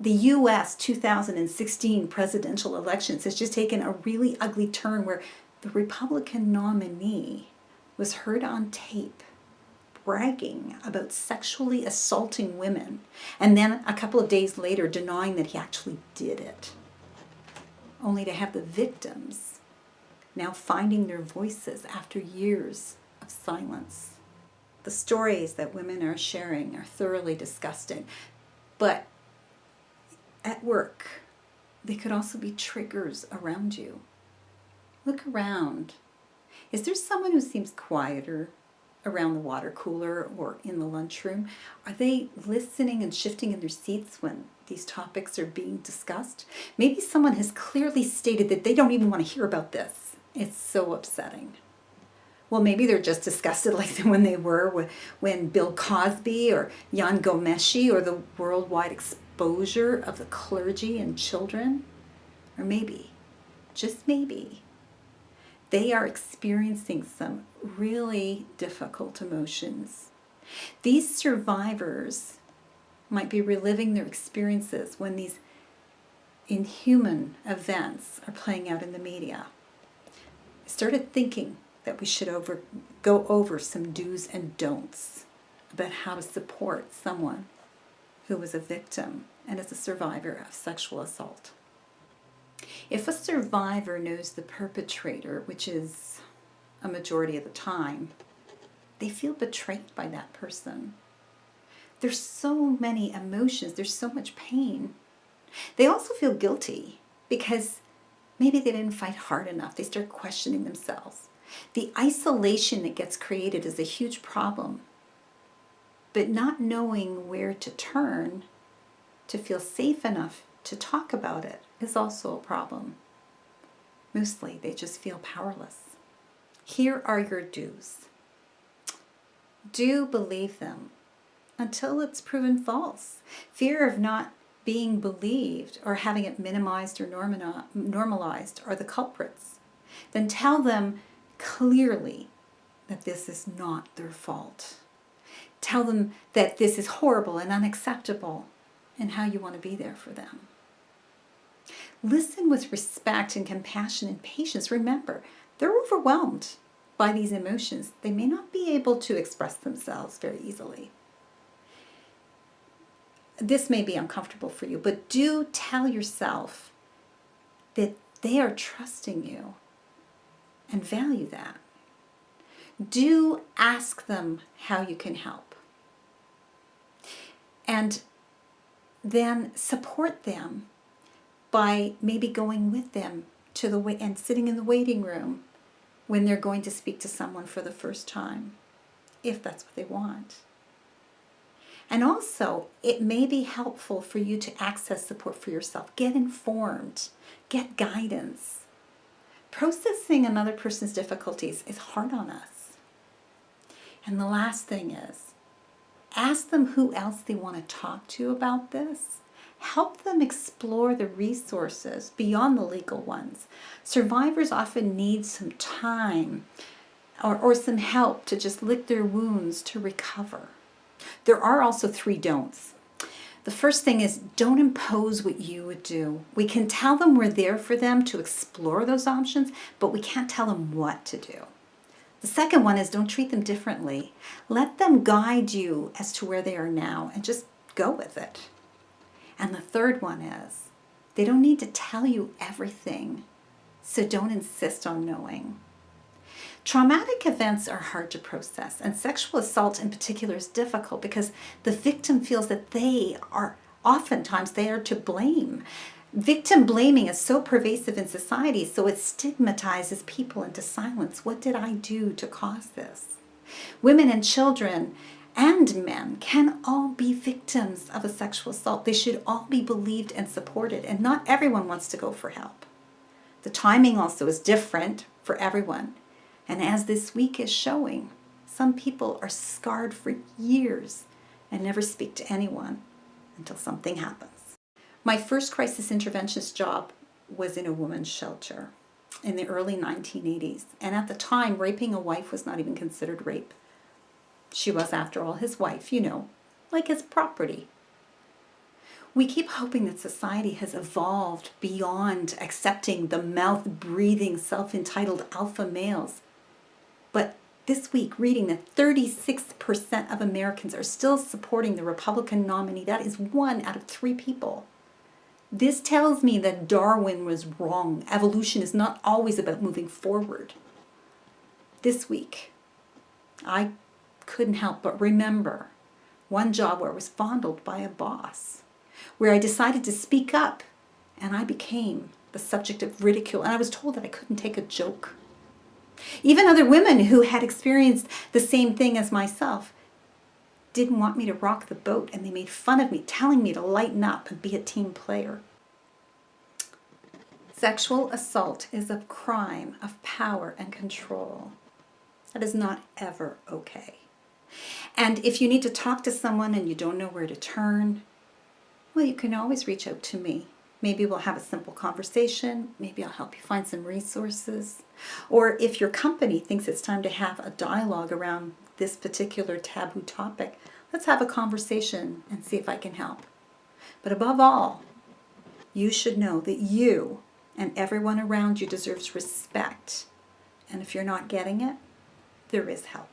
the U.S. 2016 presidential elections has just taken a really ugly turn where the Republican nominee was heard on tape bragging about sexually assaulting women, and then a couple of days later denying that he actually did it, only to have the victims now finding their voices after years of silence. The stories that women are sharing are thoroughly disgusting, but at work, they could also be triggers around you. Look around. Is there someone who seems quieter around the water cooler or in the lunchroom? Are they listening and shifting in their seats when these topics are being discussed? Maybe someone has clearly stated that they don't even want to hear about this. It's so upsetting. Well, maybe they're just disgusted like when they were when Bill Cosby or Jan Gomeshi, or the worldwide exposure of the clergy and children. Or maybe, just maybe, they are experiencing some really difficult emotions. These survivors might be reliving their experiences when these inhuman events are playing out in the media. I started thinking that we should go over some do's and don'ts about how to support someone who was a victim and is a survivor of sexual assault. If a survivor knows the perpetrator, which is a majority of the time, they feel betrayed by that person. There's so many emotions, there's so much pain. They also feel guilty because maybe they didn't fight hard enough. They start questioning themselves. The isolation that gets created is a huge problem. But not knowing where to turn to feel safe enough to talk about it is also a problem. Mostly, they just feel powerless. Here are your do's. Do believe them until it's proven false. Fear of not being believed or having it minimized or normalized are the culprits. Then tell them clearly that this is not their fault. Tell them that this is horrible and unacceptable and how you want to be there for them. Listen with respect and compassion and patience. Remember, they're overwhelmed by these emotions. They may not be able to express themselves very easily. This may be uncomfortable for you, but do tell yourself that they are trusting you and value that. Do ask them how you can help. And then support them by maybe going with them to and sitting in the waiting room when they're going to speak to someone for the first time, if that's what they want. And also, it may be helpful for you to access support for yourself. Get informed. Get guidance. Processing another person's difficulties is hard on us. And the last thing is, ask them who else they want to talk to about this. Help them explore the resources beyond the legal ones. Survivors often need some time or some help to just lick their wounds to recover. There are also 3 don'ts. The first thing is, don't impose what you would do. We can tell them we're there for them to explore those options, but we can't tell them what to do. The second one is, don't treat them differently. Let them guide you as to where they are now and just go with it. And the third one is, they don't need to tell you everything, so don't insist on knowing. Traumatic events are hard to process, and sexual assault in particular is difficult because the victim feels that they are to blame. Victim blaming is so pervasive in society, so it stigmatizes people into silence. What did I do to cause this? Women and children and men can all be victims of a sexual assault. They should all be believed and supported, and not everyone wants to go for help. The timing also is different for everyone. And as this week is showing, some people are scarred for years and never speak to anyone until something happens. My first crisis interventionist job was in a women's shelter in the early 1980s. And at the time, raping a wife was not even considered rape. She was, after all, his wife, like his property. We keep hoping that society has evolved beyond accepting the mouth-breathing, self-entitled alpha males. But this week, reading that 36% of Americans are still supporting the Republican nominee. That is 1 out of 3 people. This tells me that Darwin was wrong. Evolution is not always about moving forward. This week, I couldn't help but remember one job where I was fondled by a boss, where I decided to speak up, and I became the subject of ridicule, and I was told that I couldn't take a joke. Even other women who had experienced the same thing as myself didn't want me to rock the boat, and they made fun of me, telling me to lighten up and be a team player. Sexual assault is a crime of power and control. That is not ever okay. And if you need to talk to someone and you don't know where to turn, well, you can always reach out to me. Maybe we'll have a simple conversation. Maybe I'll help you find some resources. Or if your company thinks it's time to have a dialogue around this particular taboo topic, let's have a conversation and see if I can help. But above all, you should know that you and everyone around you deserves respect. And if you're not getting it, there is help.